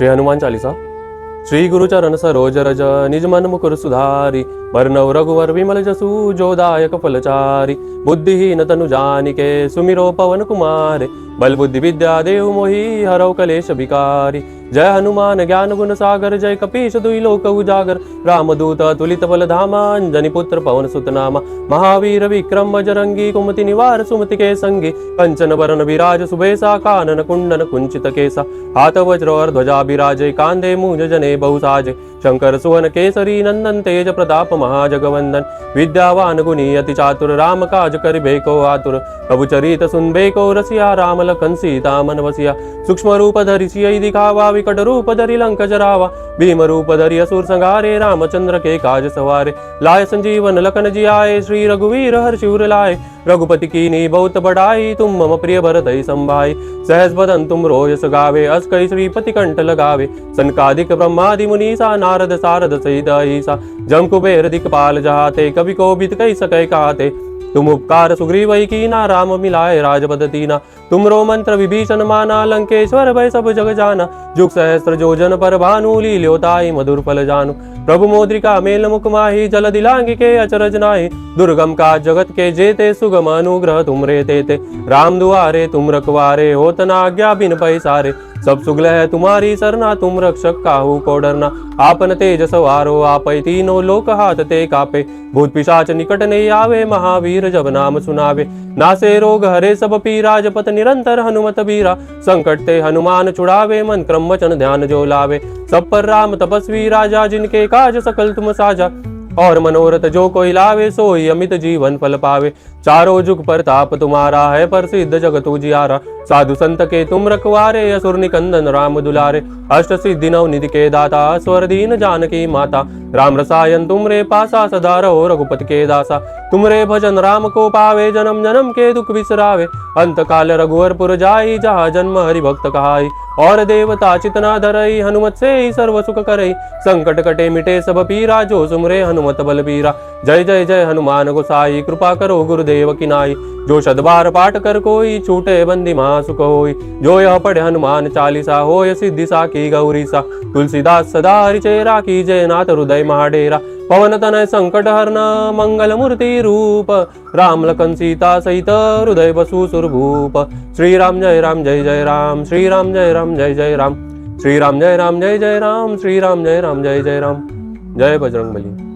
श्री हनुमान चालीसा। श्री गुरु चरण सरोज रज निज मन मुकुर सुधारी, बरनव रघुवर विमल जसु जो दायक फलचारी। बुद्धिहीन तनु जानिके सुमिरो पवन कुमार, बल बुद्धि विद्या देव मोहि हरौ कलेश विकारी। जय हनुमान ज्ञान गुण सागर, जय कपीश दुई लोक उजागर। रामदूत तुलित बल धामा, अंजनी पुत्र पवन सुत नामा। महावीर विक्रम बजरंगी, कुमति निवार सुमति के संगी। कंचन बरन विराज सुबेसा, कानन कुंडन कुंचित केसा। हाथ वज्र और ध्वजा बिराजे, कांधे मूंज जने बहु साजे। शंकर सुवन केसरी नंदन, तेज प्रताप महाजगवंदन। विद्यावान गुणी अति चातुर, राम काज करिबे को आतुर। प्रभु चरित सुनबे को रसिया, राम लखन सीता मन बसिया। सूक्ष्म रूप धरि सियहि दिखावा, विकट रूप धरि लंक जरावा। भीम रूप धरि असुर संहारे, रामचंद्र के काज सवारे। लाय संजीवन लखन जियाए, श्री रघुवीर हर्षि उर लाए। रघुपति कीन्ही बहुत बड़ाई, तुम मम प्रिय भरतहि संभाई। सहस बदन तुम रोयस गावे, अस कहि श्रीपति कंठ लगावे। सनकादिक ब्रह्मादि मुनीसा, नारद सारद सहित अहिसा। जम कुबेर दिक्पाल जहाते, कवि कोविद कहि सकै कहते। तुम उपकार सुग्रीवहि कीना, राम मिलाए राजपद दीना। तुमरो मंत्र विभीषण माना, लंकेश्वर भय सब जग जाना। जुग सहस्त्र जोजन पर भानु, लील्योताहि मधुर फल जानू। प्रभु मोद्रिका मेल मुख माहि, जल दिलांगी के अचरज नाहि। दुर्गम काज जगत के जेते, सुगम अनुग्रह तुमरे तेते। राम दुआरे तुम रखवारे, होत न आज्ञा बिन पैसारे। सब सुगल है तुम्हारी सरना, तुम रक्षक काहू को डरना। आपन तेज सवारो आपै, तीनों लोक हाथ ते कापे। भूत पिशाच निकट नहीं आवे, महावीर जब नाम सुनावे। नासे रोग हरे सब पीरा, जपत निरंतर हनुमत बीरा। संकट ते हनुमान छुड़ावे, मन क्रम वचन ध्यान जो लावे। सब पर राम तपस्वी राजा, जिनके काज सकल तुम साजा। और मनोरथ जो कोई लावे, सोई अमित जीवन फल पावे। चारों जुग परताप तुम्हारा है, प्रसिद्ध जगत उजियारा। साधु संत के तुम रखवारे, असुर निकंदन राम दुलारे। अष्ट सिद्धि नव निधि के दाता, स्वर दीन जानकी माता। राम रसायन तुमरे पासा, सदा रहो रघुपति के दासा। तुमरे भजन राम को पावे, जन्म जन्म के दुख बिसरावे। अंत काल रघुवर पुर जाई, जहाँ जन्म हरि भक्त कहाई। और देवता चितना धरई, हनुमत से ही सर्व सुख करई। संकट कटे मिटे सब पीरा, जो सुमरे हनुमत बलबीरा। जय जय जय हनुमान गोसाई, कृपा करो गुरुदेव की नाई। जो शतबार पाठ कर कोई, छूटे बंदी महासुख होई। जो यह पढ़े हनुमान चालीसा, होय सिद्धि साखी गौरी सा। तुलसीदास सदा हरिचय राखी, जय नाथ हृदय महाडेरा। पवन तनय संकट हरना, मंगल मूर्ति रूप। राम लखन सीता सहित, हृदय बसु सुरभूप। श्री राम जय राम जय जय राम, श्री राम जय राम जय जय राम। श्री राम जय राम जय जय राम, श्री राम जय राम जय जय राम। जय बजरंगबली।